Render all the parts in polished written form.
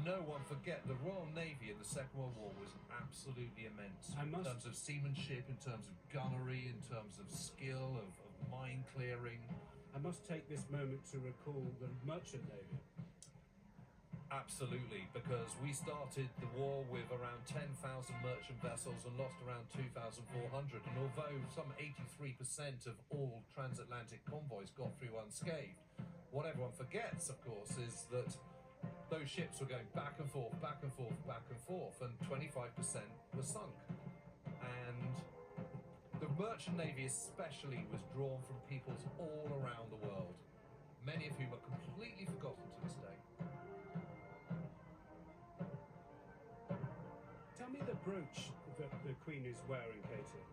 no one forget the Royal Navy in the Second World War was absolutely immense in terms of seamanship, in terms of gunnery, in terms of skill, of mine clearing. I must take this moment to recall the Merchant Navy. Absolutely, because we started the war with around 10,000 merchant vessels and lost around 2,400. And although some 83% of all transatlantic convoys got through unscathed, what everyone forgets, of course, is that those ships were going back and forth, back and forth, back and forth, and 25% were sunk. And the Merchant Navy especially was drawn from peoples all around the world, many of whom are completely forgotten to this day. Tell me the brooch that the Queen is wearing, Katie.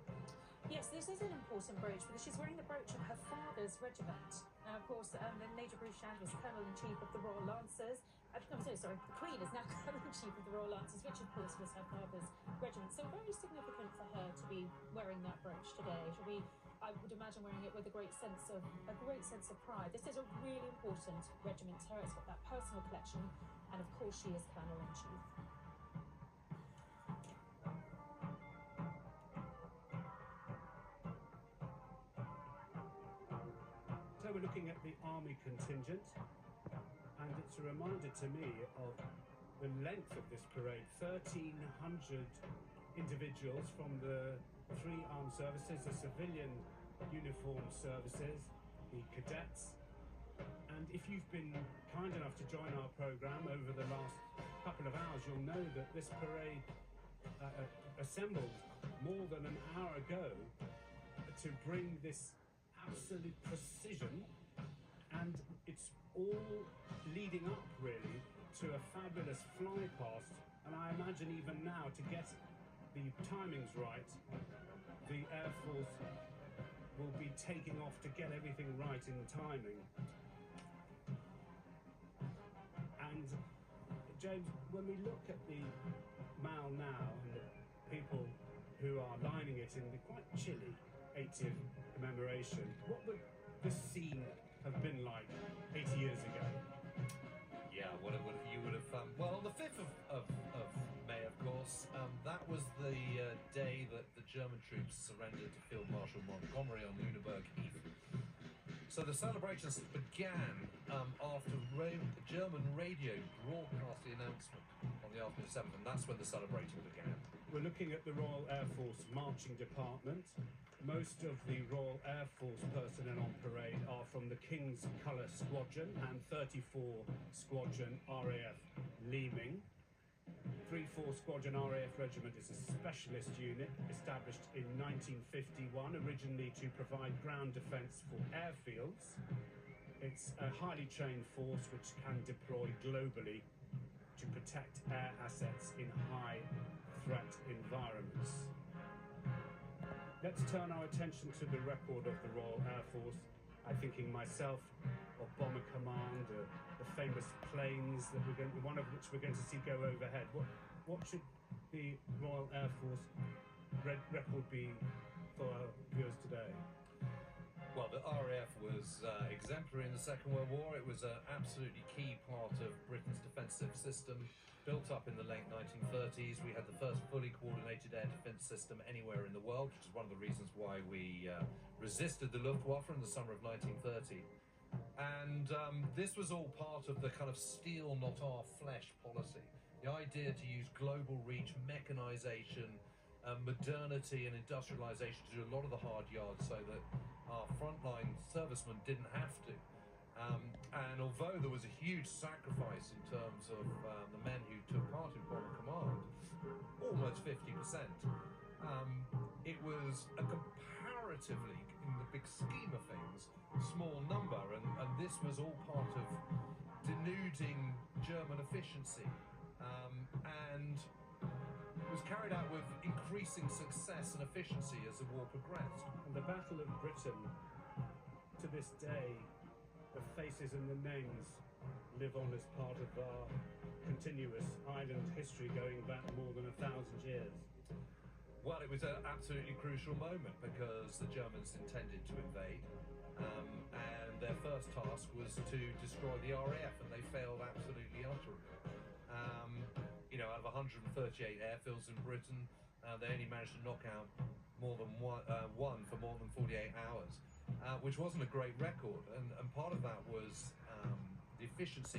Yes, this is an important brooch because she's wearing the brooch of her father's regiment. Now, of course, Major Bruce Shandon was Colonel-in-Chief of the Royal Lancers. I'm so sorry, the Queen is now Colonel-in-Chief of the Royal Lancers, which, of course, was her father's regiment. So very significant for her to be wearing that brooch today. She'll be, I would imagine, wearing it with a great sense of pride. This is a really important regiment to her. It's got that personal collection, and of course, she is Colonel-in-Chief. So we're looking at the army contingent, and it's a reminder to me of the length of this parade. 1,300 individuals from the three armed services, the civilian uniformed services, the cadets. And if you've been kind enough to join our programme over the last couple of hours, you'll know that this parade assembled more than an hour ago to bring this absolute precision, and it's all leading up really to a fabulous fly past. And I imagine even now, to get the timings right, the Air Force will be taking off to get everything right in timing. And James, when we look at the Mall now and the people who are lining it in the quite chilly 80th commemoration, what would this scene have been like 80 years ago? Yeah, you would have well, on the 5th of May, of course, that was the day that the German troops surrendered to Field Marshal Montgomery on Lüneburg Heath. So the celebrations began after German radio broadcast the announcement on the afternoon of the 7th, and that's when the celebrating began. We're looking at the Royal Air Force Marching Department. Most of the Royal Air Force personnel on parade are from the King's Colour Squadron and 34 Squadron RAF Leeming. 3-4 Squadron RAF Regiment is a specialist unit established in 1951, originally to provide ground defence for airfields. It's a highly trained force which can deploy globally to protect air assets in high threat environments. Let's turn our attention to the record of the Royal Air Force. I'm thinking myself of Bomber Command, the famous planes that one of which we're going to see go overhead. What should the Royal Air Force record be for our viewers today? Well, the RAF was exemplary in the Second World War. It was an absolutely key part of Britain's defensive system, built up in the late 1930s. We had the first fully coordinated air defense system anywhere in the world, which is one of the reasons why we resisted the Luftwaffe in the summer of 1930. And this was all part of the kind of steel, not our flesh policy. The idea to use global reach, mechanization, modernity and industrialization to do a lot of the hard yards so that our frontline servicemen didn't have to. And although there was a huge sacrifice in terms of the men who took part in Bomber Command, almost 50%, it was a comparatively, in the big scheme of things, small number, and this was all part of denuding German efficiency, and was carried out with increasing success and efficiency as the war progressed. And the Battle of Britain, to this day, the faces and the names live on as part of our continuous island history going back more than 1,000 years. Well, it was an absolutely crucial moment because the Germans intended to invade, and their first task was to destroy the RAF, and they failed absolutely utterly. out of 138 airfields in Britain, they only managed to knock out more than one for more than 48 hours, which wasn't a great record. And part of that was the efficiency